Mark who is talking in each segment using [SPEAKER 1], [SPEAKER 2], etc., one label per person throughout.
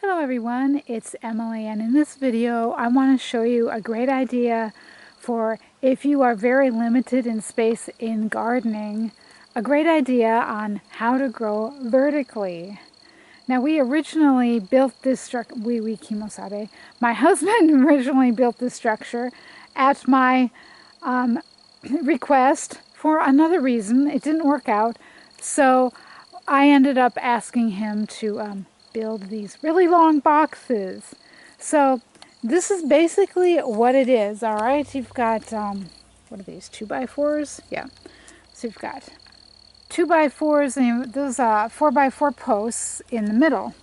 [SPEAKER 1] Hello everyone, it's Emily, and in this video I want to show you a great idea for if you are very limited in space in gardening, a great idea on how to grow vertically. Now we originally built this structure, kimosabe, my husband originally built this structure at my request for another reason. It didn't work out, so I ended up asking him to build these really long boxes. So this is basically what it is. All right, you've got what are these, 2x4s? Yeah. So you've got 2x4s and those 4x4 posts in the middle.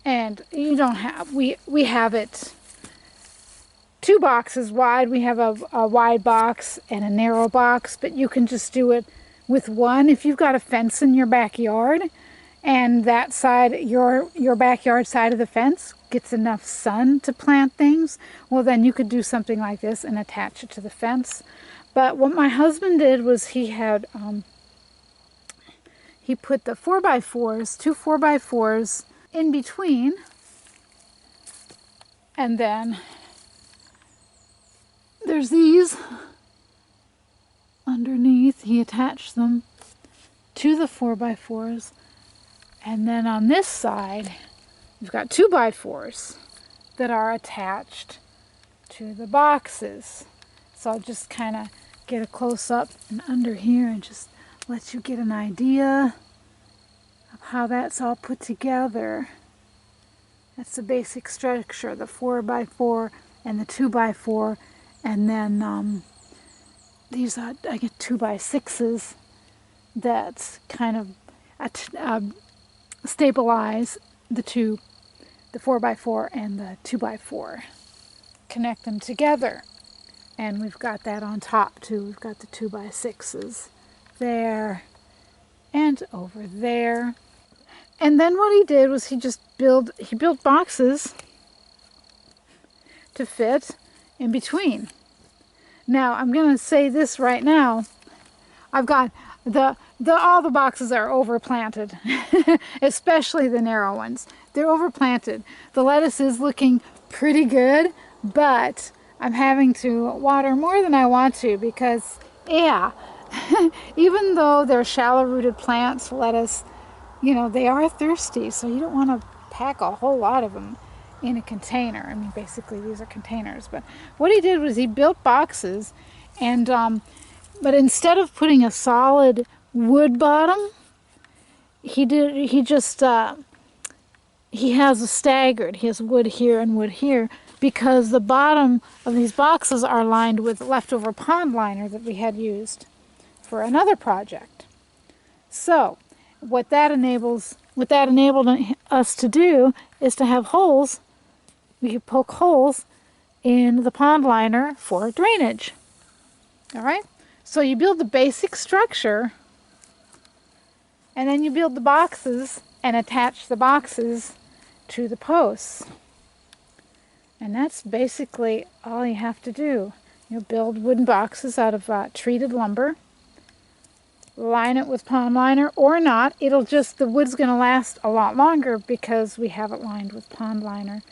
[SPEAKER 1] And you don't have, we have it 2 boxes wide. We have a wide box and a narrow box, but you can just do it with one. If you've got a fence in your backyard and that side, your backyard side of the fence gets enough sun to plant things, well then you could do something like this and attach it to the fence. But what my husband did was he put the 4x4s, 2 4x4s in between, and then there's these underneath. He attached them to the 4x4s, and then on this side you've got 2x4s that are attached to the boxes. So I'll just kind of get a close-up and under here and just let you get an idea of how that's all put together. That's the basic structure, the 4x4 and the 2x4, and then these are, I get 2x6s that kind of stabilize the 4x4 and the 2x4. Connect them together. And we've got that on top too. We've got the 2x6s there and over there. And then what he did was he built boxes to fit in between. Now I'm going to say this right now. I've got all the boxes are overplanted, especially the narrow ones. They're overplanted. The lettuce is looking pretty good, but I'm having to water more than I want to because, yeah, even though they're shallow-rooted plants, lettuce, you know, they are thirsty, so you don't want to pack a whole lot of them in a container. I mean, basically these are containers. But what he did was he built boxes, and but instead of putting a solid wood bottom, he has a staggered. He has wood here and wood here, because the bottom of these boxes are lined with leftover pond liner that we had used for another project. So what that enabled us to do is to have holes. We could poke holes in the pond liner for drainage. All right? So you build the basic structure, and then you build the boxes and attach the boxes to the posts. And that's basically all you have to do. You'll build wooden boxes out of treated lumber, line it with pond liner or not. The wood's going to last a lot longer because we have it lined with pond liner.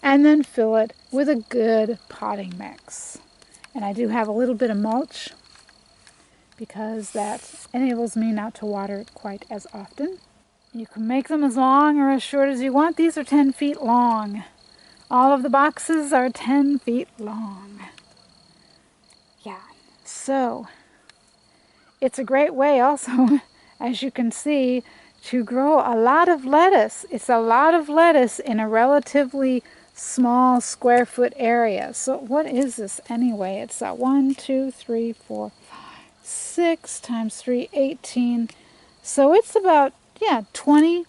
[SPEAKER 1] And then fill it with a good potting mix. And I do have a little bit of mulch because that enables me not to water it quite as often. You can make them as long or as short as you want. These are 10 feet long. All of the boxes are 10 feet long. Yeah, so it's a great way also, as you can see, to grow a lot of lettuce. It's a lot of lettuce in a relatively small square foot area. So what is this anyway? It's 1, 2, 3, 4, 5, 6 times 3, 18. So it's about, yeah, 20,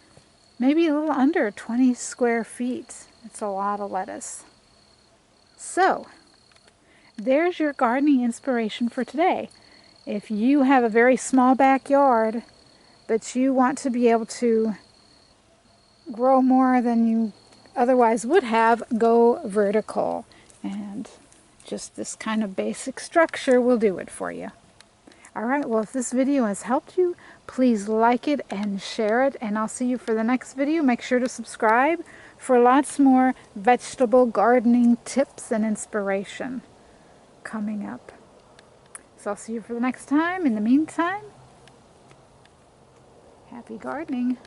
[SPEAKER 1] maybe a little under 20 square feet. It's a lot of lettuce. So there's your gardening inspiration for today. If you have a very small backyard, but you want to be able to grow more than you otherwise would have, go vertical. And just this kind of basic structure will do it for you. Alright, well if this video has helped you, please like it and share it, and I'll see you for the next video. Make sure to subscribe for lots more vegetable gardening tips and inspiration coming up. So I'll see you for the next time. In the meantime, happy gardening.